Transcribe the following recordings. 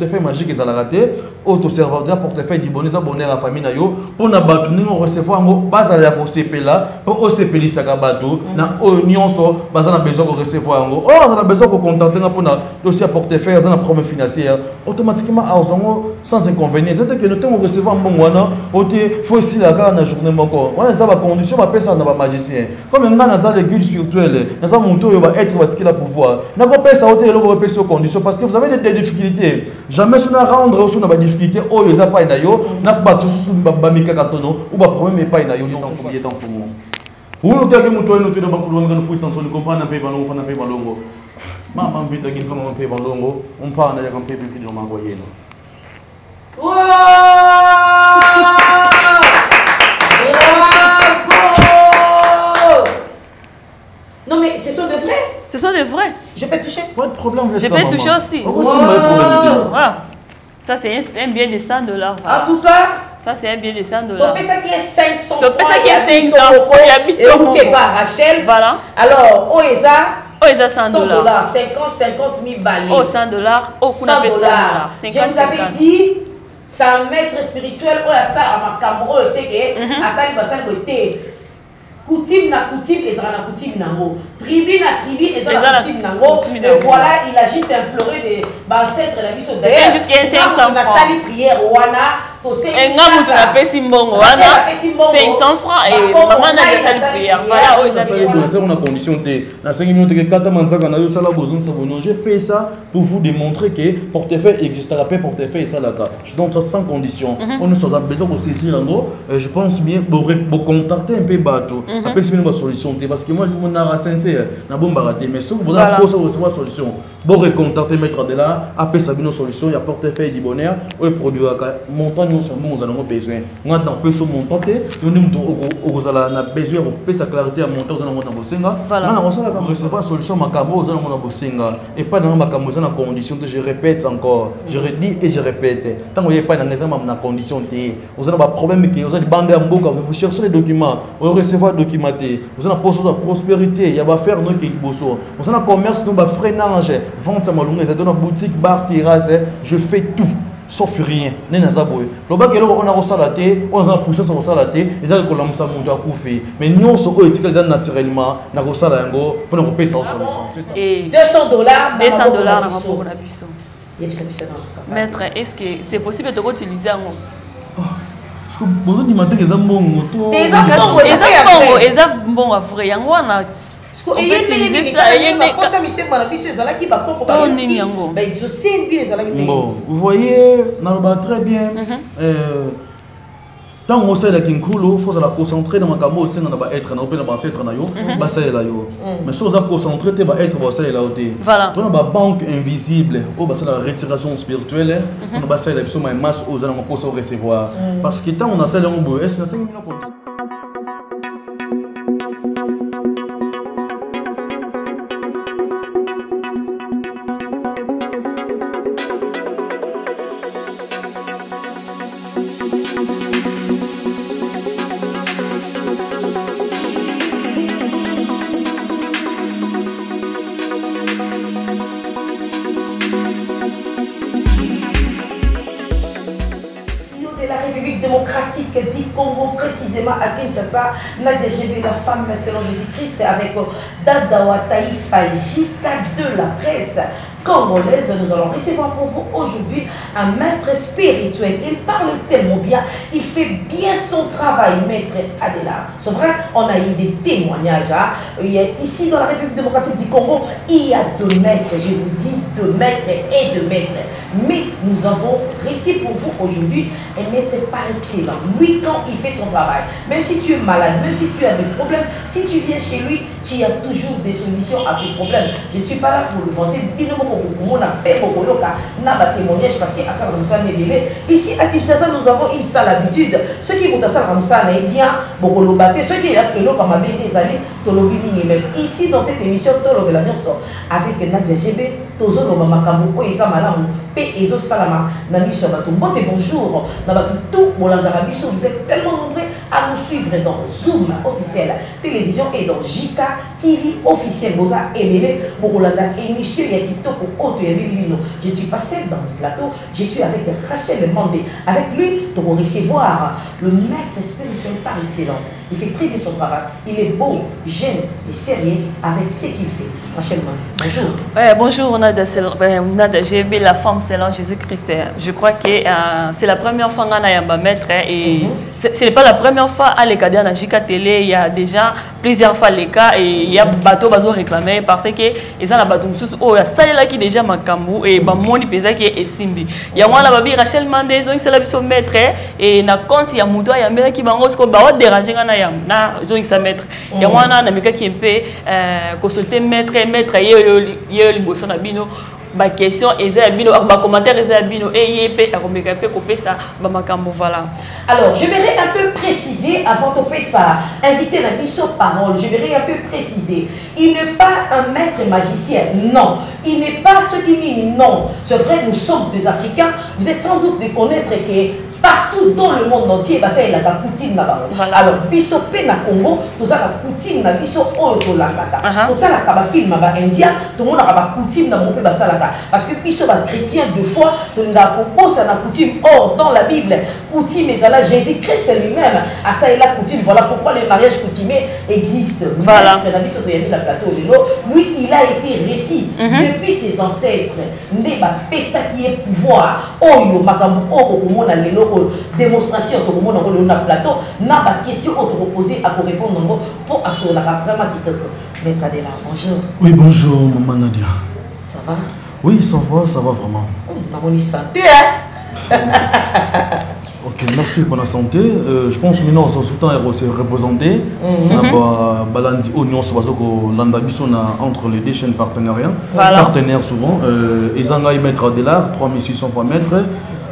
portefeuille magique et ça l'a raté. Auto serveur de portefeuille du bonheur, abonné à la famille nayo. Pour na bateau, nous recevoir un base à la OCP là. Pour OCP liste à bateau. Na union so, base on a besoin de recevoir un. Oh, on a besoin de contacter pour na dossier portefeuille, on a problème financier. Automatiquement, sans inconvénient. C'est que nous devons recevoir un bon moyen. Il faut aussi la carte dans la journée. On a des conditions, on appelle ça un magicien. Comme on a des guides spirituels, on a un montant qui va être le pouvoir. On n'a pas ça aux conditions parce que vous avez des difficultés. Jamais si on a rendre sur des difficultés, oh, il n'y a pas de on n'a pas de ou pas problème, pas de vous notez que nous avons des banques de fouilles sans comprendre un peu dans l'eau, on a fait balongo. Maman vite qu'il faut un peu balongo, on parle avec un peu plus de m'envoyer. Non mais ce sont de vrais. Ce sont de vrais. Je peux toucher. Pas de problème. Je peux toucher aussi. Wow. Ça c'est un bien de 100 $. Voilà. En tout cas. Ça c'est un bien de 100 $. Tu ça qui est 500 francs. Tu ça qui est 500 francs. Il y a tu es pas Rachel. Voilà. Alors, Oeza. Oeza 100 $. 50 000 balais. Oh 100 $. Oh 100 $. Je vous avais dit, c'est un maître spirituel. Oya ça à ma Cameroun était que à ça il va ça côté. Coutume na coutume et ça na coutume nango. Tribu na tribu et ça na coutume nango. Et voilà, il a juste imploré des ancêtres la mission d'ailleurs. C'est juste 500 francs. On a sali prière wana. Et nga mutu na pesi mbongo wana 500 francs et maman na sali prière. Voilà, on a condition de na 5 minutes que kata manzaka na yo sala besoin de sabonner. J'ai fait ça pour vous démontrer que portefeuille existera pas portefeuille ça là. Je donne ça sans condition. On ne soit besoin de saisir en je pense bien pour contacter un peu bateau. Après c'est une solution parce que moi mon art sincère na bomba raté mais si vous avez posé recevoir solution. Bon recontacter mettre de là après ça une solution il y a portefeuille du bonheur ou produit montant nous avons besoin. Nous avons besoin de monter. Nous avons besoin de sa clarité à monter. Nous avons besoin de recevoir solution macabo. Nous avons besoin et pas dans ma condition que je répète encore. Je redis et je répète. Tant que vous n'avez pas dans condition, vous avez un problème que vous avez bandé à Mboka. Vous cherchez les documents. Vous recevoir documenté. Vous avez une prospérité. Il y a faire nous qui bossons. Vous avez un commerce, nous avons freinage. Vente à Malunga. Vous avez une boutique, bar, terrasse. Je fais tout. Sauf rien. Le bac on a reçu on a poussé sur la thé, ils ont commencé à monter à couper. Mais nous, ce qu'on utilise naturellement, on a reçu pour nous payer sans solution. Et 200 $. 200 $ dans rapport à Bisson. Maître, est-ce que c'est possible de réutiliser un mot? Parce que vous dites que les ambons, les ambons, vrai, on peut utiliser ça. Bon, vous voyez, très bien. Tant on sait qu'il faut se concentrer dans ma camo, c'est dans être dans le bassin mais si on se concentrer, tu vas être bassin là. Voilà. Dans la banque invisible, au bassin la retiration spirituelle, on va essayer de masse aux gens pour recevoir. Parce que tant on a celle on est-ce que 5 minutes. Démocratique dit Congo, précisément à Kinshasa, Nadia Gébé, la femme selon Jésus-Christ, avec Dadawa Taïfa, Jika de la presse congolaise. Nous allons recevoir pour vous aujourd'hui un maître spirituel. Il parle tellement bien, il fait bien son travail, maître Adela. C'est vrai, on a eu des témoignages. Ici dans la République démocratique du Congo, il y a 2 maîtres, je vous dis 2 maîtres et 2 maîtres. Mais nous avons réussi pour vous aujourd'hui un maître par excellent. Lui, quand il fait son travail, même si tu es malade, même si tu as des problèmes, si tu viens chez lui, tu as toujours des solutions à tes problèmes. Je ne suis pas là pour le vanter. Témoignage parce que ici à Kinshasa, nous avons une sale habitude. Ceux qui vont à Saramsa, eh bien, ceux qui ont comme les années, ici dans cette émission, avec Nadia Gébé, Tozo Makambo, et ça, paix et salama namiso bato mbote bonjour na bato tout bolanda biso vous êtes tellement nombreux à nous suivre dans Zoom officiel télévision et dans JK TV officiel boza elele bolanda émission ya kitoko auto ya bilino je suis passé dans le plateau je suis avec Rachel Mandé avec lui pour recevoir le maître spirituel par excellence il fait très bien son travail il est beau jeune et sérieux avec ce qu'il fait Rachel Mandé bonjour bonjour Nada j'ai aimé la femme selon Jésus-Christ je crois que c'est la première fois qu'on a un maître et ce n'est pas la première fois à l'écadé dans JK Télé il y a déjà plusieurs fois les cas et il y a bateau bazo réclamé parce que ils ont la bateau sous oh il y a ça là qui déjà makambu et ba moni pesa qui est simbi il y a moi la babi Rachel Mandé ils ont c'est la biso maître et na compte il y a muto ya mbele qui bango ko ba déranger na yam na ils sa maître il y a moi na meka qui peut consulter maître yo liboso na bino ba question ezabino ba commentaire ezabino et yep akomeka pe ko pesa ba makambo voilà. Alors je vais un peu préciser avant de ça inviter la biso parole je vais un peu préciser il n'est pas un maître magicien non il n'est pas ce qui dit non c'est vrai nous sommes des Africains vous êtes sans doute de connaître que partout dans le monde entier ça il a la coutume là-bas alors biso pe na Congo tous a la coutume na biso oyo to langaka total la kaba film ba indien tout le monde a ba coutume na mon pe ba salaka parce que biso ba chrétien de foi to nga proposer na coutume or dans la Bible coutume ezala Jésus-Christ lui-même a ça il a coutume voilà pourquoi les mariages coutumiers existent voilà na biso to yami la plateau lelo lui il a été récit depuis ses ancêtres ndé ba pesa qui est pouvoir oyo makambo oko komona lelo démonstration tout le monde dans le plateau n'a pas question on te reposer à répondre pour assurer la vraiment qui te mettre Adela bonjour oui bonjour maman Nadia ça va oui ça va vraiment maman santé hein ok merci pour la santé je pense maintenant on se temps c'est représenté balandi oignon sur l'andabiso entre les deux chaînes partenaires souvent ils ont mettre $, 3600 fois mètres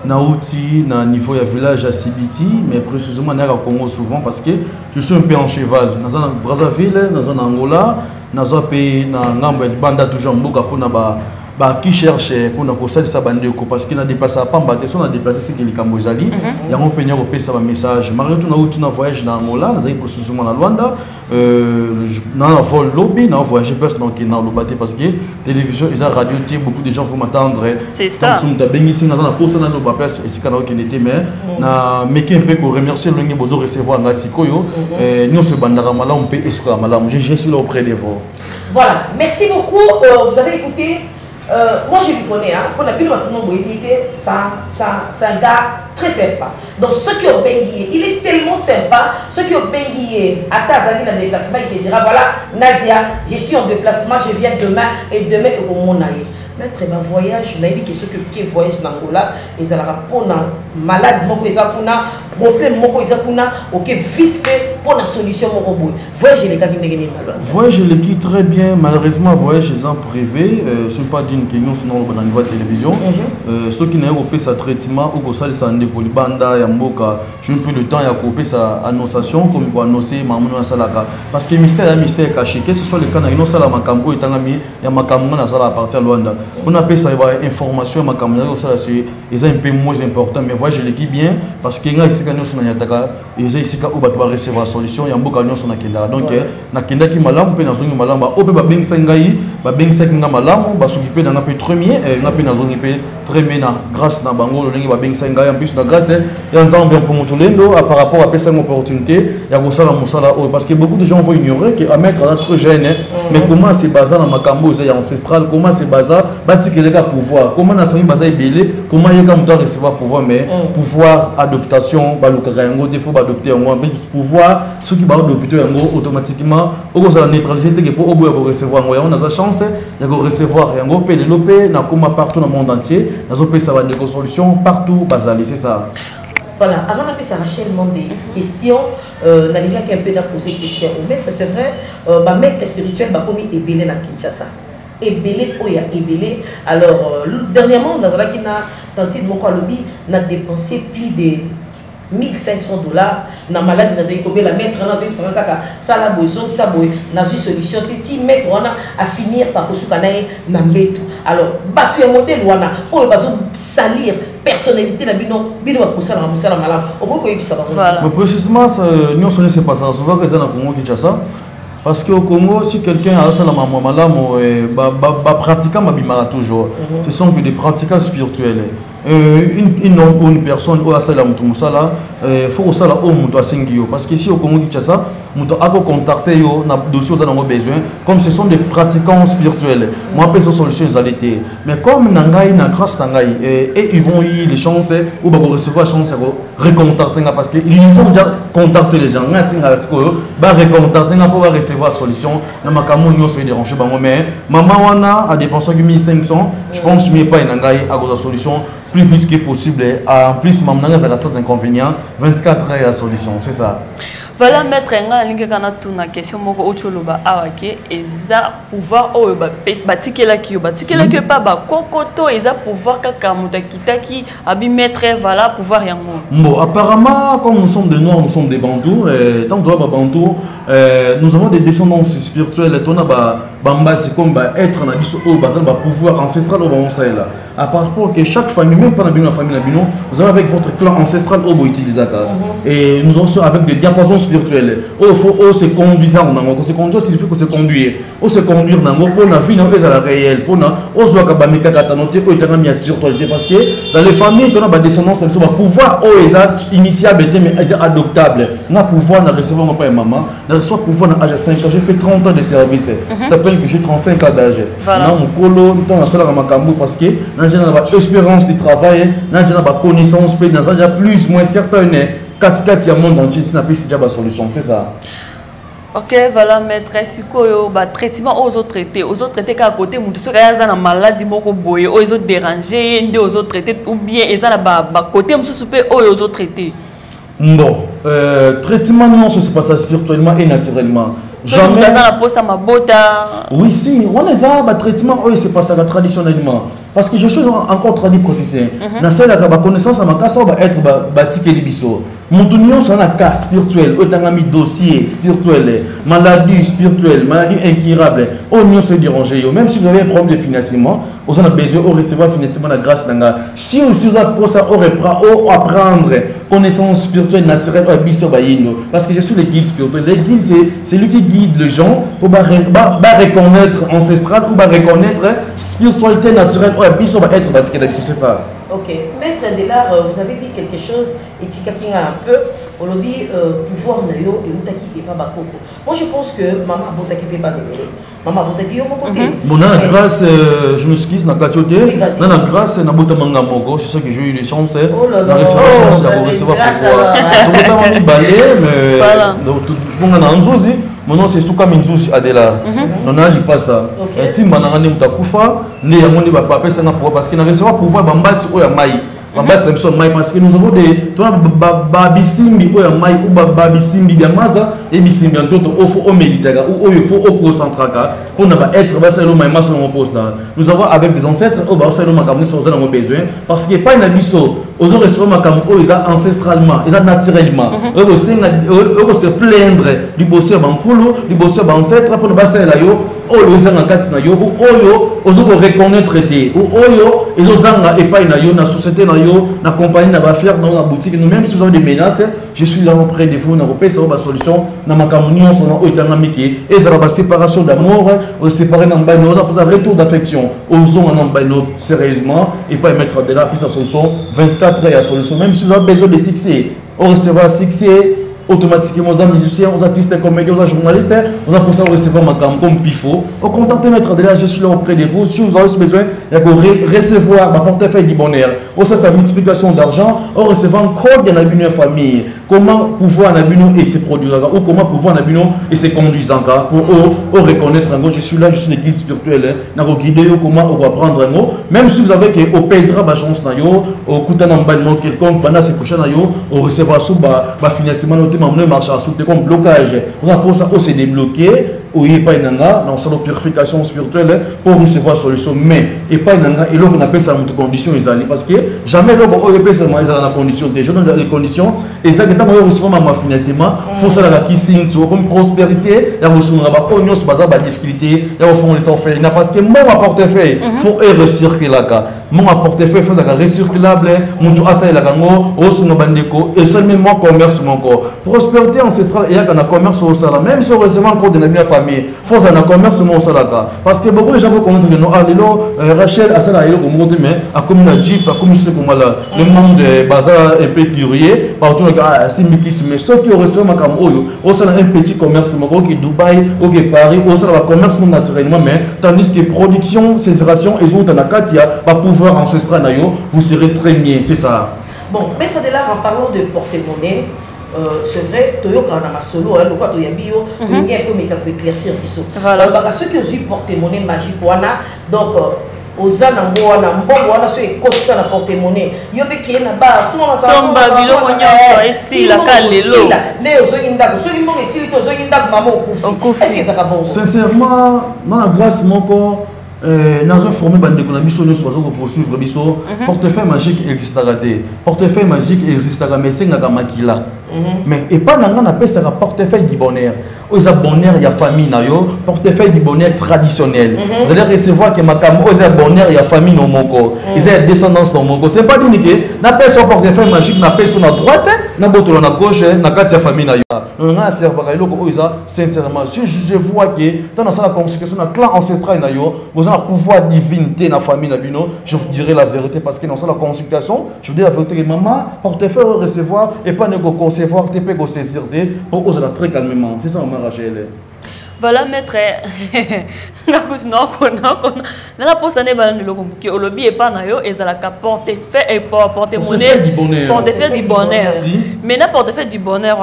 Naouti, na niveau ya village à Sibiti, mais précisément na Congo souvent parce que je suis un peu en cheval. Dans Brazzaville, dans Angola, dans un pays na ngambo ya banda toujours mboka pona qui cherche pour na kosali sa bandeko parce qu'il a dépassé pas mbate son a déplacé ce qu'il kambo zali ya mon peigneur ko pesa ba message malgré tout na voyage na Angola na zali précisément na Luanda na vol lobby na voyage plus donc na lobate parce que télévision ils a radio beaucoup de gens vont m'attendre c'est ça donc ta bengisi na posa na no ba place et sikana qui n'était mais na meki un peu ko remercier longi bozo recevoir nga sikoyo nous se bandara malamu pe esika malamu je suis là auprès de vous voilà merci beaucoup vous avez écouté moi je lui connais, hein. Pour la pile maintenant, c'est un gars très sympa. Donc ceux qui ont béni, il est tellement sympa. Ceux qui ont béni à Tazani dans le déplacement, il te dira voilà, Nadia, je suis en déplacement, je viens demain et demain au moment maître ma voyage, je n'ai dit que ceux qui voyagent dans Angola, ils ont pour malade, ils ont problème, ils ont ok vite fait pour la solution mon robot. Voyage les gars voyage les qui très bien malheureusement voyage en privé ce n'est pas d'une question sinon dans niveau de télévision ceux qui n'ont pas ça traitement ou que ça les ande pour banda ya mboka je n'ai plus le temps ya couper sa annonciation comme pour annoncer maman na salaka parce que mystère caché que ce soit le cas na sala makambo etangami ya makambo na sala à partir de Luanda on appelle ça information makambo ça c'est un peu moins important mais voyage les qui bien parce que nga ici quand nous sommes na yataka et ici quand on va recevoir solution ya mboka nyonso na kenda donc na kenda ki malamu pe na zongi malamu o pe ba bengisa ngai ba bengisa nga malamu ba soki pe na nga pe premier nga pe na zongi pe très bien na grâce na bango lo ngi ba bengisa ngai en plus na grâce ya nzambe pour mutulendo par rapport à pesa une opportunité ya ko sala musala parce que beaucoup de gens vont ignorer que à mettre à très jeune mais comment c'est basé na makambo c'est ancestral comment c'est basé batikele ka pouvoir comment na famille basé belé comment yeka muto recevoir pouvoir mais pouvoir adoption ba lukaka yango des fois ba adopter yango pouvoir ceux qui parlent d'hôpital automatiquement au cause de la neutralité que pour recevoir on a la chance de recevoir yango pe lopé na comme partout dans le monde entier dans pays ça va des solutions partout basales c'est ça voilà avant d'appeler ça Rachel Mandé question na les gars qui un peu poser question au maître c'est vrai ba maître spirituel ba commis ebélé na Kinshasa ebélé oya ebélé alors dernièrement dans la qui na tenté de mon lobby n'a dépensé plus de $1,500 na malade na zai la mettre na zoi sangaka sala bozo sa boy na zoi solution ti mettre on a à finir par kosuka na mbetu alors battu un modèle wana o ba salir personnalité na bino bino ba kusala musala malam o ko yebisa ba voilà mais précisément ça nous sonné c'est pas ça souvent que ça na Congo Kinshasa parce qu'au Congo si quelqu'un a ça la maman malam ba pratiquant ma bimara toujours ce sont que des pratiquants spirituels une personne ou à ça la mutumusala faut que ça la au mutu asengio parce que si au Congo Kinshasa mutu a contacter yo na dossier aux avons besoin comme ce sont des pratiquants spirituels moi après ces solutions alité mais comme nangai na grâce nangai et ils vont y les chances ou ba recevoir chance à recontacter parce que ils vont déjà contacter les gens na singa sko ba recontacter pour recevoir solution na makamo nyo so déranger ba mais maman wana a dépensé 1500 je pense mais pas nangai à cause de solution plus vite que possible. En plus, maman a des inconvénients. 24 heures la solution, c'est ça. Voilà, maître, on a une question et ça pouvoir bâtir la qui pas kokoto et ça pouvoir qui maître voilà pouvoir y bon apparemment comme nous sommes des noirs nous sommes des bantous tant que bantous nous avons des descendants spirituels on a bamba c'est comme être na biso au bazal pouvoir ancestral au bon sel à part que chaque famille même pas dans la famille nabino vous avez avec votre clan ancestral au utiliser et nous avons avec des diapasons spirituels au faut se conduire on se conduire signifie que se conduire on se conduire dans pour la vie non la réelle pour na on soit ka bamika katanote au etanga mi spiritualité parce que dans les familles on a des descendance comme ça pouvoir au exact initiable mais adoptable na pouvoir na recevoir mon père et maman na recevoir pouvoir na âge 5 ans j'ai fait 30 ans de service je t'appelle que j'ai 35 ans d'âge na mon colo dans la salle makambo parce que j'ai une espérance de travail j'ai une connaissance j'ai plus ou moins certaines 4 il y a monde entier c'est déjà la solution c'est ça. Ok, voilà, maître, si vous traitement aux autres traités qu'à côté, vous avez une maladie, aux autres dérangés, aux autres traités, ou bien ils ont côté, aux autres traités. Bon, traitement non, ça se passe spirituellement et naturellement. Jamais. Oui, si, on est un traitement, oui, c'est pas ça traditionnellement. Parce que je suis encore tradipraticien. Dans cette connaissance, ma casse va être bâti biso. Mon union, c'est un cas spirituel, un dossier spirituel, maladie spirituelle, maladie incurable. On se déranger. Même si vous avez un problème de financement, vous avez besoin de recevoir financement de grâce. Si vous avez pour ça, on apprendre connaissance spirituelle naturelle, parce que je suis le guide spirituel. Le guide, c'est lui qui guide les gens pour reconnaître ancestral ou reconnaître spiritualité naturelle. C'est ça. Ok. Maître Delard, vous avez dit quelque chose, et Tikakinga un peu, on le dit, pouvoir nayo et Moutaki et pas Bakoko. Moi je pense que Maman Boutaki n'est pas de Maman Boutaki est au mon côté. Bon, grâce, je me suis dit, na Katiote, na grâce, na Boutamanga Moko, c'est ça que j'ai eu les chances. La chance de recevoir pouvoir. Je vais balai, mais donc tout le monde a un souci. Mon nom c'est Souka Minzousi Adela. On a dit pas ça. Et si Manangani Mutakufa, ne yamoni ba papa ça na pouvoir parce qu'il n'avait pas pouvoir bambasi o ya mai. Bambasi na biso mai parce que nous avons des toi babisimbi o ya mai ou babisimbi bien maza et bisimbi ndoto au militaire ou au faut au concentraka pour ne pas être ba selo mai maso na poste. Nous avons avec des ancêtres au ba selo makamu so za na besoin parce que pas na biso aux autres restaurants makamu o ils a ancestralement, ils a naturellement. Eux se plaindre du bosser bankolo, du bosser ancêtre pour ne pas selo yo oyo ezanga kati na yo oyo ozo reconnaître te oyo ezozanga epai na yo na société na yo na compagnie na ba fier na boutique nous même si vous avez des menaces je suis là auprès de vous na repesa ba solution na makamuni on sona oyitanga miki ezala ba séparation d'amour o séparer na mba no za retour d'affection ozo na mba no sérieusement et pas mettre de la piste à solution 24 heures à solution même si vous avez besoin de succès on recevra succès automatiquement aux musiciens, aux artistes, aux comédiens, aux journalistes, on a pour ça recevoir ma gamme comme pifo. Au contactez maître de là, je suis là auprès de vous. Si vous avez besoin, il y a recevoir ma portefeuille du bonheur. Au ça, c'est la multiplication d'argent. On recevant un code de la famille. Comment pouvoir et se produire ou comment pouvoir et se conduire pour reconnaître un mot. Je suis là, je suis une guide spirituelle. Je vais guider comment on va prendre un mot. Même si vous avez au Pedra, chance au Koutanambalement quelconque, pendant ces prochains on recevra sous financement. Marche à comme blocage. On a pour ça, on s'est débloqué. oui, pas une dans sa purification spirituelle pour recevoir solution. Mais, et pas une et l'on appelle ça une condition, parce que jamais l'on peut se mettre dans la condition. Déjà, dans les conditions, et ça, quand on reçoit ma financement, il faut ça la qui signe, comme prospérité, il y a des difficultés, il y a des fait parce que mon portefeuille, il faut recirculer là. Mon portefeuille, il faut recirculable, mon tour à ça, il y a au son bandeko, et seulement mon commerce, mon corps. Prospérité ancestrale, il y a un commerce au salaire, même si on recevait encore de la même famille, il faut un commerce au salaire. Parce que beaucoup de gens vont connaître que non, Rachel a ça là, il est mais à comme la Jeep, à comme ce comme là, le monde de bazar un peu curieux, partout si mais ceux qui ont reçu ma cam au sein un petit commerce, qui Dubaï, qui Paris, au sein de commerce non naturellement, mais tandis que production, césaration et autres dans Katia, va pouvoir ancestral vous serez très bien, c'est ça. Bon, maître de l'art, en parlant de porte-monnaie, c'est vrai, tu as solo, tu as un peu éclaircir. Alors, ceux qui ont eu porte-monnaie magique, donc, aux anamboana, mbongo ceux qui coachent la porte-monnaie, il y a qui est là-bas, sincèrement, dans la grâce, mon corps, dans un formé de l'économie, nous sommes poursuivre portefeuille magique existera. Portefeuille magique existera, mais c'est un maquila. Mais et pas dans un portefeuille du bonheur. Aux bonheur, il y a famille, portefeuille du bonheur traditionnel. Vous allez recevoir que ma cam, aux bonheur, il y a famille dans mon corps. Il y a descendance dans mon corps. C'est pas d'unité. N'a pas son portefeuille magique, n'a pas son à droite, n'a pas son à gauche, n'a pas sa famille. On a un serveur, sincèrement, si je vois que dans la constitution, dans le clan ancestral, vous avez un pouvoir divinité dans la famille, je vous dirai la vérité parce que dans la consultation, je vous dis la vérité que maman, portefeuille recevoir et pas ne concevoir, tu peux saisir pour oser la très calmement. C'est ça, maman Rachel. Voilà, maître. Portefeuille du bonheur. Mais portefeuille du bonheur,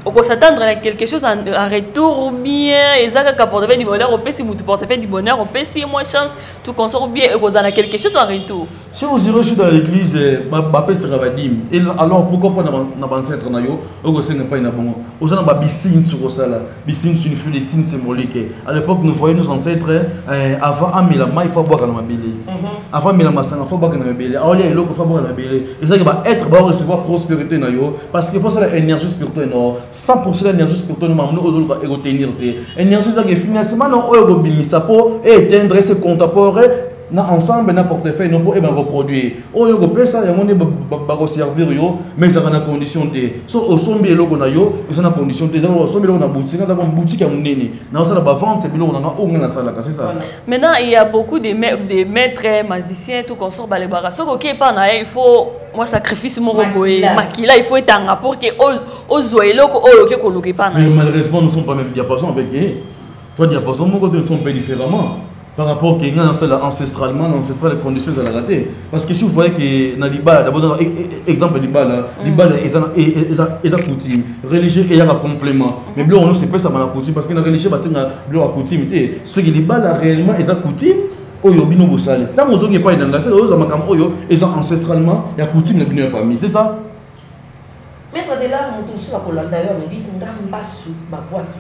on peut s'attendre à quelque chose en retour ou bien exactement portefeuille du bonheur, on peut si vous portefeuille du bonheur, on peut si moins chance tout consort ou bien vous en a quelque chose en retour. Si vous irez dans l'église, bapé sera vadim. Et alors pourquoi pas dans ancêtre na yo, au sein pas na bon. Aux gens ba bisine sur ça là, bisine sur une fleur des signes symboliques. À l'époque nous voyons nos ancêtres avant amila ma il faut boire dans ma belle. Avant amila ma sang il faut boire dans ma belle. Alors il y a l'eau il faut boire dans ma belle. Et ça va être va recevoir prospérité na yo parce qu'il faut ça l'énergie spirituelle non. 100% de l'énergie spirituelle, nous va éteindre. L'énergie qui est financement, nous allons éteindre ce contemporain ensemble, dans portefeuille, nous pouvons reproduire. On peut ça, on servir, mais ça a une condition de. Au sommet, il y a une condition de. Au sommet, il y a une boutique, il y a une boutique. Dans la vente, c'est c'est ça. Maintenant, il y a beaucoup de maîtres, magiciens, tout consort, il faut. Moi, sacrifice mon maquila, il faut être en rapport que mais malheureusement, nous ne sommes pas même diapason avec eux. Toi, diapason, mon côté, nous sommes pas différemment. Par rapport à ancestralement, les conditions de la rater. Parce que si vous voyez que dans l'Iba, d'abord, exemple l'Iba, l'Iba est la coutume. Religieux et un complément. Mais blanc, on ne sait pas ça, la coutume. Parce que la religion, c'est la coutume. Ce qui est l'Iba, réellement, est la coutume. Oyo bino bosale. Tant que vous n'avez pas dans la c'est oyo makam oyo et ancestralement il y a coutume de la famille, c'est ça. Maître de l'art, mon tour pour d'ailleurs le dit mbasu babwaki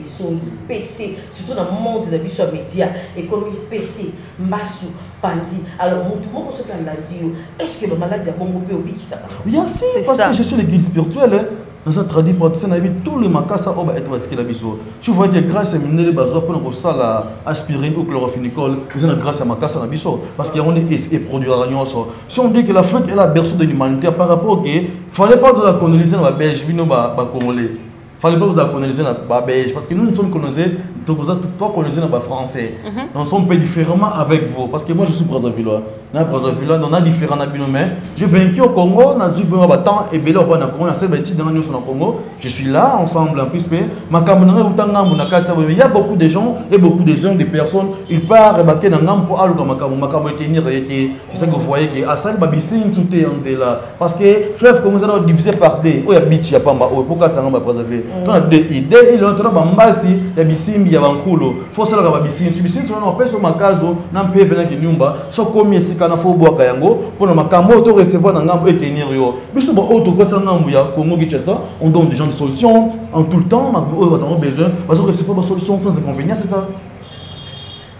ezongi PC surtout dans le monde de la biso média économie PC mbasu pandi alors mon tout se kan landio est-ce que le malade a bongo pe obi qui ça bien sûr parce que je suis le guide spirituel dans cette tradition praticien na tous les makasa oba être pratiqué la biso tu vois que grâce à minere bazo pour ça la aspirine ou chlorophénicol ils ont grâce à makasa na biso parce qu'il y a on est produit à nyonso si on dit que l'Afrique est la berceau de l'humanité par rapport que fallait pas de la coloniser dans la belge bino ba congolais fallait pas vous la coloniser dans la belge parce que nous sommes colonisés toi colonisé dans le français nous sommes un peu différemment avec vous parce que moi je suis Brazzavillois on a différents mais j'ai vaincu au Congo on a vu temps et bello au Congo dans Congo je suis là ensemble en plus mais il y a beaucoup de gens et beaucoup de gens des personnes ils partent rebattre dans ngam pour aller dans makamo tenir c'est ça que vous voyez que à ça babissine tout est en là parce que fleuve comme ça divisé par deux il y a beach il y a pas pourquoi ça va préserver On a des idées, il y a un basi, il y a bisimbi, il y a un coulo. Faut ça la bisimbi. Bisimbi, on a appelé sur ma case, on a un peu venir qui nyumba. So comme ici, quand on faut boire kayango, pour nos macamo, to recevoir dans un et tenir yo. Mais sur mon auto, quand on a un mouya, Congo qui ça, on donne des gens de solutions en tout le temps. Eux, ils ont besoin, ils ont recevoir des solutions sans inconvénient, c'est ça.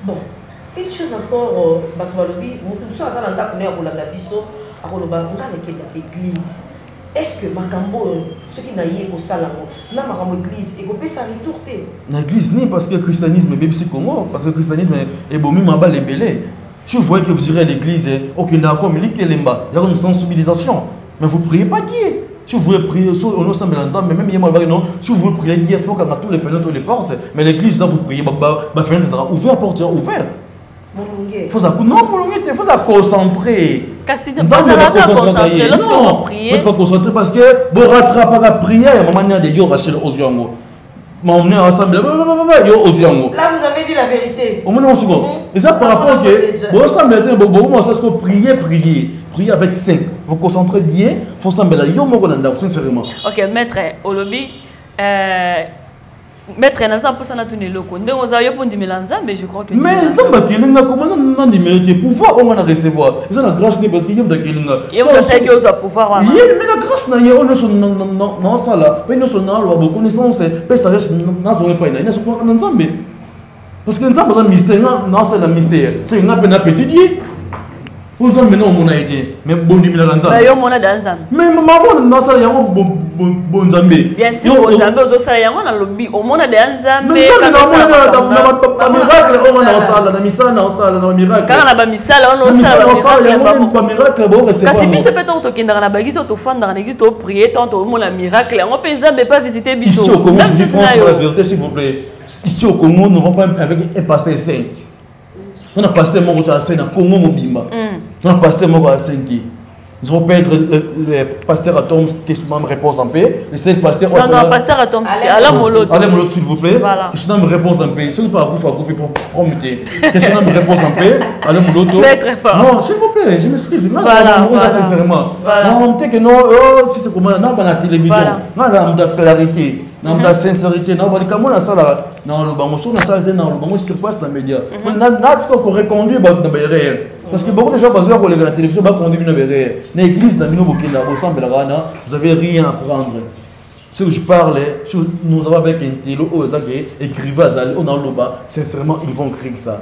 Bon, une chose encore, Batoualobi, nous sommes en train de faire la biso, à l'église. Est-ce que Makambo, ceux qui n'aillent au salamo, n'a pas l'église, et qu'on peut s'arrêter? L'église, ni parce que le christianisme est BBC Congo, parce que le christianisme est bon, mais mal ébélé. Si vous voyez que vous irez à l'église, ok, d'accord, mais il y a une sensibilisation. Mais vous ne priez pas Dieu. Si vous voulez prier, on ensemble ensemble, mais même si vous voulez prier Dieu, il faut qu'on a tous les fenêtres, les portes. Mais l'église, là, vous priez, la fenêtre sera ouverte, la porte sera ouverte. Il faut se concentrer. Vous concentrer lorsque vous priez. Vous ne pouvez pas concentrer parce que vous rattrapez la prière, il y a un moment de Dieu Rachel aux yeux. Là, vous avez dit la vérité. Et ça, par rapport à vous priez avec 5. Vous concentrez Dieu, il faut s'embêter. Sincèrement. Ok, maître Olobi. Maître Nazan pour ça n'a tenu le compte. Donc, vous avez pour dire mais je crois que. Mais Zamba Kelinga, comment on a des pouvoirs, on a recevoir. C'est la grâce parce qu'il y a des Kelinga. Et vous savez que vous avez pouvoir. Mais la grâce, on a son ça là. Mais nous sommes dans la connaissance, mais ça reste dans son épagne. Il y a ce qu'on a ensemble. Parce que nous avons un mystère, non, c'est un mystère. C'est une appétit Dieu. Vous savez maintenant on a été, mais bon numéro dans ça. Mais on a dans ça. Mais maman dans ça il y a un bon Zambé. Bien sûr, bon Zambé aux autres il y a un lobby. On a dans ça. Mais quand on a miracle, on a ça, la misa na ça, la miracle. Quand on a misa, on a ça, il y a un miracle bon recevoir. Parce que si peut-être on tourne dans la baguette, on fait dans l'église, on prie, tant on a miracle. On peut Zambé pas visiter Bisso. Ici au Congo, je dis franchement la vérité s'il vous plaît. Ici au Congo, nous ne vont pas avec un pasteur saint. On a pasteur mon côté à Saint, dans Congo Mobimba. On a pasteur mon côté à Saint. Nous allons perdre le pasteur Atom qui me repose en paix. Le seul pasteur. Non, non, pasteur Atom. Allez, Molot, s'il vous plaît. Voilà. Que me repose en paix. Ce n'est pas à vous pour prometter. Que me repose en paix. Allez, Molot. Très fort. Non, s'il vous plaît, je m'excuse. Voilà. Sincèrement. Non, peut-être que non, tu sais comment, non, pas la télévision. Non, on a clarité. Non, la sincérité, non, parce que moi, on a ça là, non, le bango, on a ça dans le bango, sur place dans les médias. On a ce qu'on reconduit dans les barrières. Parce que beaucoup de gens basent sur la télévision, va conduire une barrière. L'église dans le Burkina, au centre de la Rana, vous n'avez rien à prendre. Ce que je parle, nous avons avec un télo, écrivain, on a le bas, sincèrement, ils vont créer ça.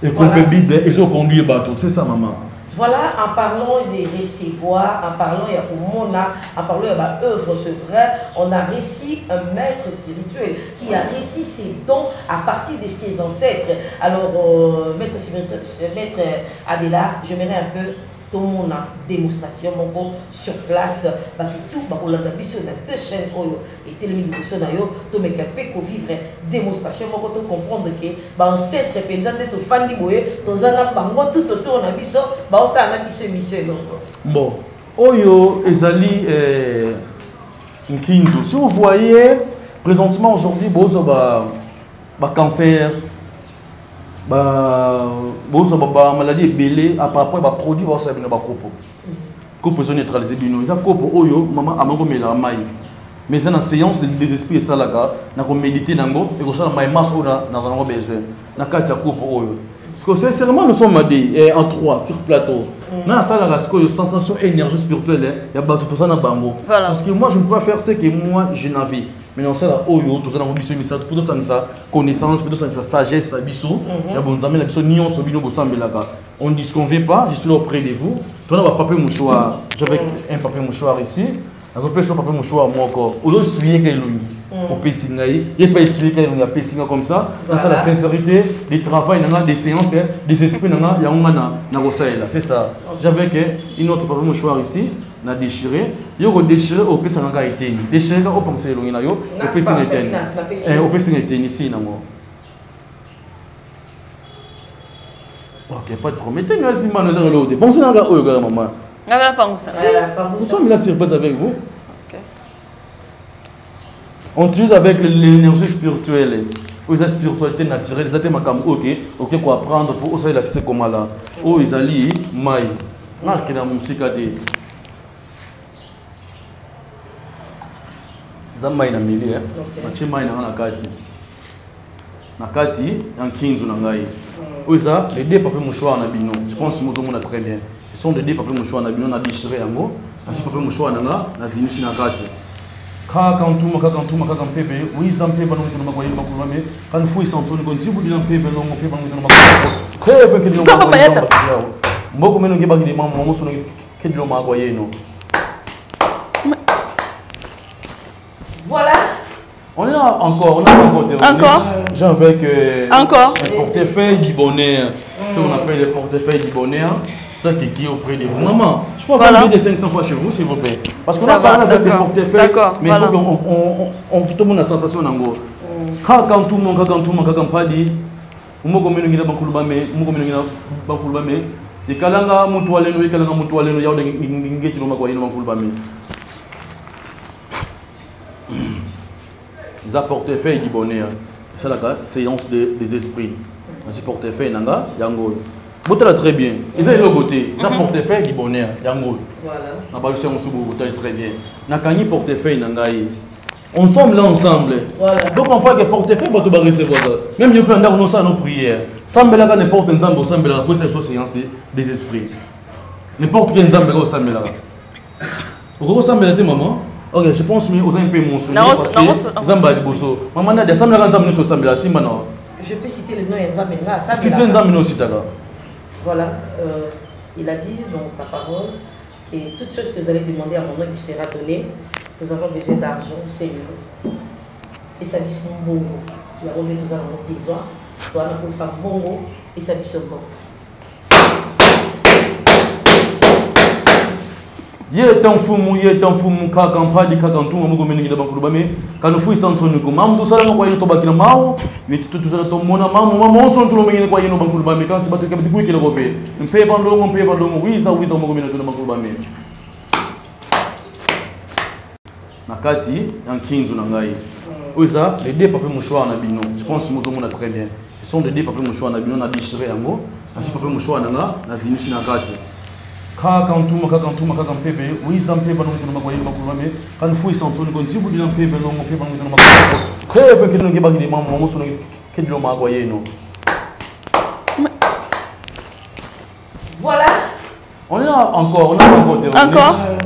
Et qu'on peut Bible, et ça conduit bateau, c'est ça, maman. Voilà, en parlant des recevoir, en parlant de l'œuvre sevrée, on a réussi un maître spirituel qui a réussi ses dons à partir de ses ancêtres. Alors, maître Adela, j'aimerais un peu tout mon démonstration sur place, tout le monde deux chaînes et télévision tout mais qu'on vivre démonstration pour comprendre que ancêtre pendant de fan boye tozana bango tout autour na biso ba ça na biso mission bon oyo ezali nkinzo si vous voyez présentement aujourd'hui bozo ba cancer maladie belée à part après produit va ça bino ba kopo kopo sont neutralisé bino ça kopo oyo maman amango mela mai mais c'est une séance des esprits ça là na ko méditer nango et ko ça mai masse ona dans un besoin na kati ya kopo oyo parce que sincèrement nous sommes en 3 sur plateau na ça là que sensation énergie spirituelle il y a tout ça na bango parce que moi je ne peux pas faire ce que moi je n'avais. Mais on sait là, tout ça dans mission message, pour tout ça connaissance, pour tout ça sagesse, la biso, la bonne amie, la biso nion, sobino, bosambe là-bas. On ne disconvient pas, je suis là auprès de vous. Tu as un papier mouchoir, j'avais un papier mouchoir ici. Dans un papier mouchoir, moi encore. Au lieu de souiller qu'il au pessingaï, il n'y a pas souiller qu'il y a pessinga comme ça. Dans ça, la sincérité, des travail, des séances, des esprits, il y a un c'est ça. J'avais un autre papier mouchoir ici. Na déchiré yo déchiré au pesa nga eteni déchiré ka opensé lo ngina yo au pesa nga eteni au pesa nga eteni ici nango OK pas de problème eteni azima nous allons le pensez nga oyo ga maman ngala pangusa nous sommes là sur place avec vous OK on utilise avec l'énergie spirituelle ou la spiritualité naturelle ça te makam OK quoi apprendre pour ça la c'est comment là oh izali mai na kina musika de Zamba na mili na chema ina na kati. Na kati en 15 na ngai. Oui ça les deux papiers mouchoirs na bino. Je pense que nous on très bien. Ce sont des deux papiers mouchoirs na bino na déchiré yango. Na papier mouchoir na nga na zinushi na kati. Kaka mpebe oui ça mpebe no ngitona kwa yimba kulwa me kan fu isantoni ko nzibu dina mpebe no mpebe no ngitona makwa kreve ke dino makwa mboko meno ngeba ngidi mama moso no ke dino makwa yeno. Voilà. On a encore j'en veux que encore un portefeuille du bonheur, ce qu'on appelle le portefeuille du bonheur. Ça qui est auprès de vous. Maman, je peux faire des 500 fois chez vous, s'il vous plaît. Parce qu'on a parlé avec des portefeuilles, mais il faut qu'on tout le monde a la sensation en gros. Quand tout le monde, quand pas dit, on va communiquer dans le et kalanga mutuale no kalanga mutuale no yawde ngeti no makwa yino makulu bami. Ils a portefeuille du bonheur. C'est la séance des esprits. C'est portefeuille nanga yango. Botala très bien. Ils ont le côté. Ça portefeuille du bonheur. Yango. Voilà. Na balusi on subu botala très bien. Na kanyi portefeuille nangai. On sommes là ensemble. Voilà. Donc on voit que portefeuille va te recevoir. Même yo prendre nos ça nos prières. Sambela ka n'importe nzambo sambela ko c'est séance des esprits. N'importe quel nzambo ko sambela. Oko sambela te maman. OK, je pense mais aux un peu mon souvenir parce que nzamba liboso. Maman na de sambela nzambo no sambela simba no. Je peux citer le nom nzambe nga ça. Citer nzambo no sitaka. Voilà, il a dit dans ta parole que toutes choses que vous allez demander à mon nom qui sera donné, nous avons besoin d'argent, Seigneur. Et ça dit son bon. Il y a rendu nous allons dire ça. Toi, on a ça bon et ça dit son bon. Ye tanfumu kaka mpadi kaka ntunga mugo meningida bankulu bame kanufu isantoni ko mamu sala ko yito bakina mawo mitu tuzala to mona mamu oso ntulo mengine kwa yino bankulu bame kansi batu kabiti kuikele gobe mpe bandongo wiza mugo meningida bankulu bame nakati en 15 na ngai. Oui ça les deux papiers mouchoirs na bino. Je pense que nous on a très bien. Ce sont des deux papiers mouchoirs na bino na déchiré yango. Na papier mouchoir na nga na zinushi na kati. Kaka mpebe oui ça mpebe no ngitona makwa yimba kulwa me kan fu isantoni ko nzibu dina mpebe no mpebe no ngitona makwa kreve ke dino ngeba ngidi mama moso no ke dino makwa yeno. Voilà. On a encore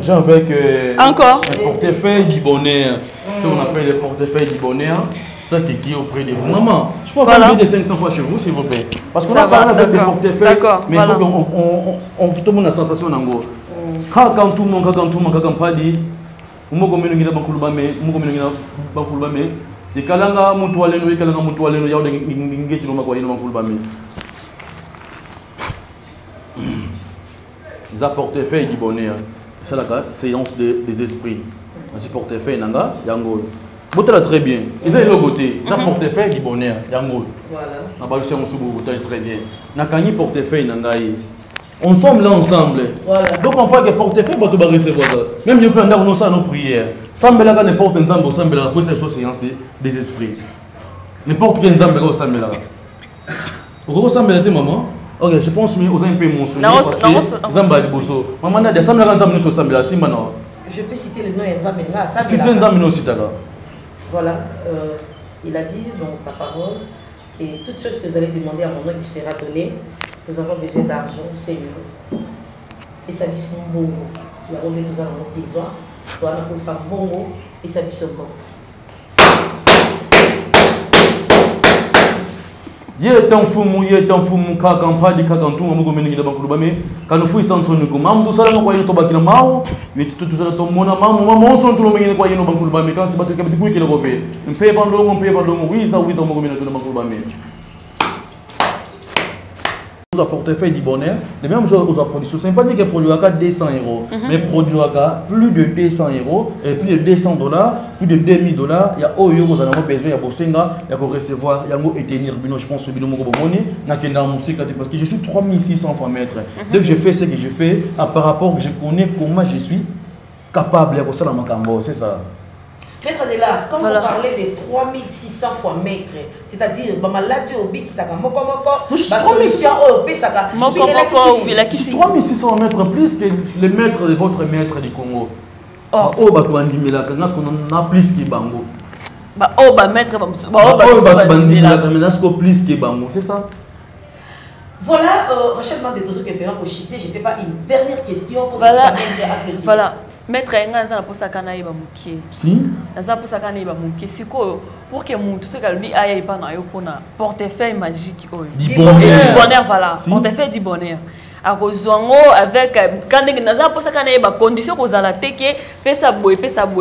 j'en veux que un portefeuille du bonheur, ce qu'on appelle le portefeuille du bonheur. Ça qui est auprès de vous. Maman, je peux faire des 500 fois chez vous, s'il vous plaît. Parce qu'on a parlé avec des portefeuilles, mais il faut qu'on tout le monde a la sensation en gros. Quand tout le monde, quand pas dit, on va communiquer dans le bame, et kalanga mutuale no yawde ngeti no makwa yino makulu bame. Ils a portefeuille du bonheur. C'est la séance des esprits. C'est portefeuille nanga yango. Botala très bien. Ils ont le côté. Ça portefeuille du bonheur. Yango. Voilà. Na balusi on subu botala très bien. Na kanyi portefeuille nangai. On sommes là ensemble. Voilà. Donc on voit que portefeuille va te recevoir. Même yo prendre nos ça nos prières. Sambela ka n'importe nzambo sambela ko c'est séance des esprits. N'importe quel nzambo ko sambela. Oko sambela te maman. OK, je pense mais aux un peu mon souvenir parce que nzamba liboso. Maman na de sambela nzambo no sambela simba no. Je peux citer le nom nzambe nga ça. Citer nzambo no sitaka. Voilà, il a dit dans ta parole que toutes choses que vous allez demander à mon nom qui sera donné, nous avons besoin d'argent, Seigneur. Et ça dit son bon. Il y a rendu nous allons dire ça. Toi, on a ça bon et ça dit son bon. Ye tanfumu kaka mpadi kaka ntunga mugo meningida bankulu bame kanufu isantoni ko mamu sala ko yito bakina mawo mitu tuzala to mona mamu oso ntulo mengine kwa yino bankulu bame kansi batu kabiti kuikele gobe mpe bandongo wiza mugo meningida bankulu bame. Aux portefeuille du bonheur, les mêmes choses aux produits. Ce n'est pas dit que produit à 200 €, mais produit à plus de 200 €, et plus de $200, plus de $2000. Il y a au vous en avez besoin, il y a Bosenga, il y a qu'on recevoir, il y a qu'on éteindre, je pense que c'est la musique, parce que je suis 3600 fois maître. Dès que je fais ce que je fais, par rapport que je connais comment je suis capable de faire ça, c'est ça. Maître de là, quand vous parlez de 3600 fois maître, c'est-à-dire, maladie au bik, ça va je suis 3600 mètres plus que le maître de votre maître du Congo. Oh, bah, tu as dit, mais là, quand on a plus que bango. Bah, oh, bah, maître, bah, oh, bah, tu as dit, mais là, quand on a plus que bango, c'est ça? Voilà, Rachel m'a dit toujours que pour chiter, je ne sais pas, une dernière question pour voilà. Maître, nga za na posa kana iba mukie. Si. Na posa kana iba mukie. Siko pour que mon tout ce qu'elle lui aille pas na yo pona portefeuille magique oyo. Du bonheur, voilà. Portefeuille du bonheur. A kozwango avec quand na za posa kana iba condition ko zala teke pesa boy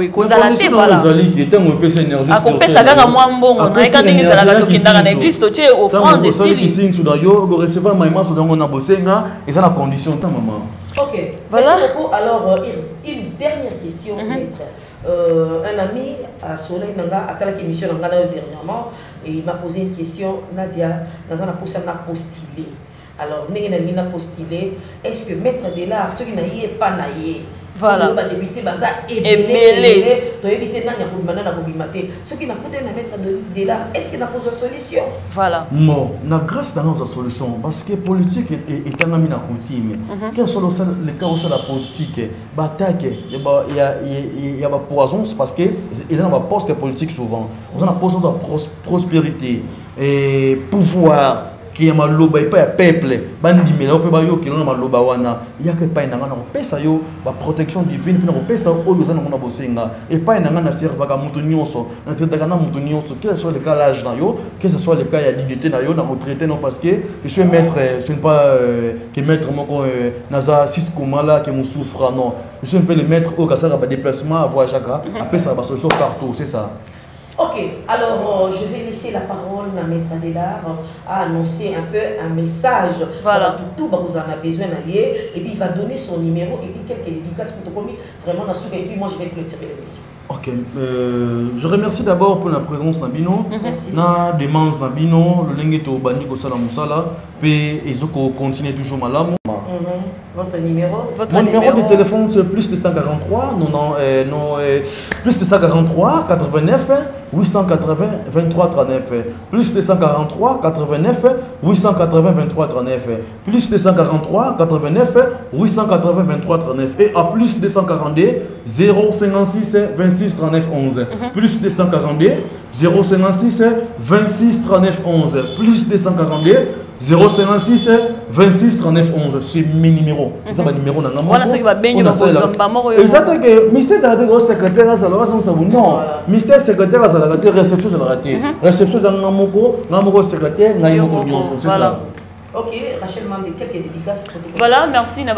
ko zala te voilà. Zali qui tango pesa énergie. A ko pesa kaka mwa mbongo na quand ndenge zala to kindanga na église to tie offrande style. Qui signe sous d'ailleurs go recevoir maïma so dango na bosenga et ça la condition ta maman. Ok, voilà. Merci beaucoup. Alors, une dernière question, maître. Un ami à Soleil Nanga, à telle émission dernièrement, et il m'a posé une question. Nadia, dans un postulé. Alors, nous avons postulé. Est-ce que maître de l'art, ceux qui n'aillent pas naïe, voilà. Ceux qui n'ont pas mettre de l'art, est-ce qu'il y a une solution? Voilà. Non, la grâce dans notre solution, parce que la politique est un ami à continuer. Quel soit le cas où la politique, il y a des poisons, parce qu'il y a des postes politiques souvent. On a des postes de prospérité et pouvoir. Qui est maloba et pas peuple bandi mais là on peut ba yo qui non maloba wana il y a que pas nanga na pesa yo ba protection divine puis na pesa oyo za na mona bosenga et pas nanga na serva ka mutu nyonso na tendaka na mutu nyonso quel soit le cas l'âge na yo que ce soit le cas ya dignité na yo na retraité non parce que je suis maître ce n'est pas que maître moko naza 6 komala que mon souffre non je suis un peu le maître au kasara ba déplacement à voyage à pesa ba solution partout c'est ça. Ok, alors je vais laisser la parole à Maître Adélard à annoncer un peu un message. Voilà. Tout vous en a besoin et puis il va donner son numéro et puis quelques dédicaces pour te commis vraiment dans ce et puis moi je vais clôturer l'émission. Ok, je remercie d'abord pour la présence Nabino. Merci. Na demande Nabino, le lingueto bani ko sala musala, pe ezoko continue toujours malamu. Votre numéro? Mon numéro de téléphone c'est plus de 143 plus de 143 89 880 23 39 plus de 143 89 880 23 39 plus de 143 89 880 23 39 et à plus de 142 056 26 39 11 plus de 142 056 26 39 11 plus de 142 056 26 39 11 c'est mes numéros. C'est mon numéro. Voilà ce qui va bien. Exactement que mystère de secrétaire à Salva non mystère secrétaire à Salva réception de la raté réception de Namoko secrétaire Namoko c'est ça. Ok, Rachel m'a dit quelques dédicaces. Voilà, merci. À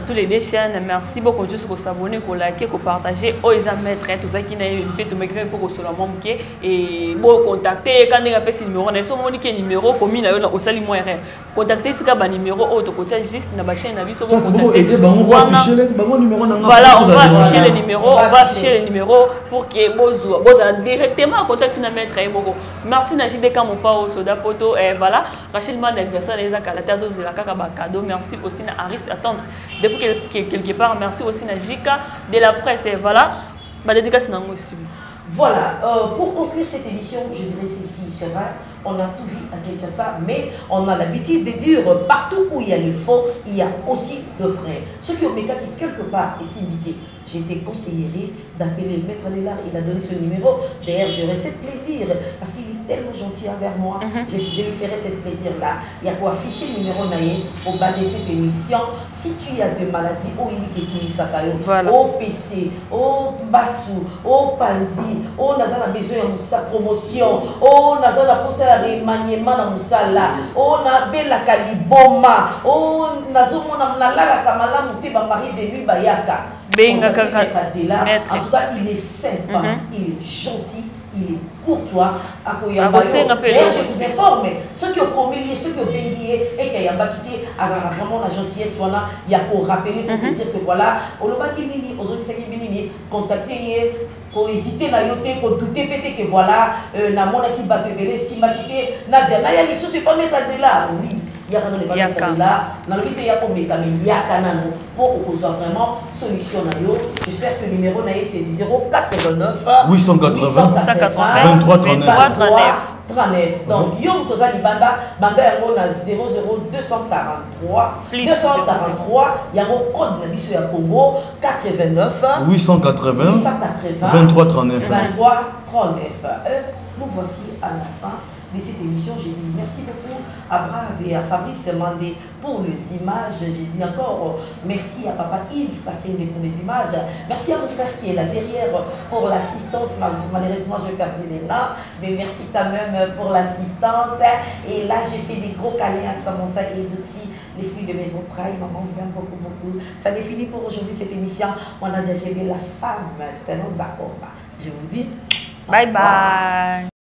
tous les deux chaînes. Merci beaucoup de vous abonner, pour liker, pour partager. Oh, ils ont maître, tout ça qui n'a eu une de pour que cela manque et bon contacter quand il y a un numéro, on a son numéro commun au salut moi contacter ce qu'il numéro autre côté juste dans la chaîne avis voilà, on va afficher le numéro, on va afficher le numéro pour que vous directement contacter notre maître. Merci Najide Kamopa au Soda Poto et voilà, Rachel d'anniversaire les Akalatas aux cadeau. Merci aussi à Aris Atoms depuis quelque part. Merci aussi à Jika de la presse et voilà ma dédicace aussi. Voilà, pour conclure cette émission, je dirais ceci, c'est vrai, on a tout vu à Kinshasa, mais on a l'habitude de dire partout où il y a le faux, il y a aussi de vrai. Ceux qui ont mis quelque part et s'imiter, j'étais conseillé d'appeler le maître de l'art, il a donné ce numéro. D'ailleurs, j'aurais ce plaisir parce qu'il est tellement gentil envers moi. Je lui ferai ce plaisir-là. Il y a quoi afficher le numéro naïe au bas de cette émission. Si tu as des maladies, au au PC, au Bassou, au Pandi, au Nazana besoin de sa promotion, au Nazana pour sa remaniement dans Moussala, au Nabela Kaliboma, au Nazomona Nalala Kamala Mouteba Marie de lui Bayaka. En tout cas, il est sympa, il est gentil, il est courtois. D'ailleurs, je vous informe, ceux qui ont commis, ceux qui ont béni et qui ont quitté, vraiment la gentillesse, il y a pour rappeler, pour te dire que voilà, on n'a pas dit, aux autres contacter, pour hésiter, pour douter, peut-être que voilà, la monde qui va te bérer, si ma quitté, Nadia, les choses, c'est pas mettre de là, oui. Il y a pour qu'on soit vraiment solution. J'espère que le numéro c'est 089 880 23 39 39. Donc, Yom Toza Libanda, Banda Yango na 00243. 243, Yango code na biso ya Congo 89 880 23 39. 23 39. Nous voici à la fin de cette émission. J'ai dit merci beaucoup à Brave et à Fabrice Mandé pour les images. J'ai dit encore merci à Papa Yves Kassende pour les images. Merci à mon frère qui est là derrière pour l'assistance. Malheureusement, je vais perdre Léna, mais merci quand même pour l'assistante. Et là, j'ai fait des gros câlins à Samantha et Doxy, les fruits de mes entrailles. Maman vous aime beaucoup, beaucoup. Ça n'est fini pour aujourd'hui cette émission. On a déjà géré la femme, c'est notre accord. Je vous dis bye bye.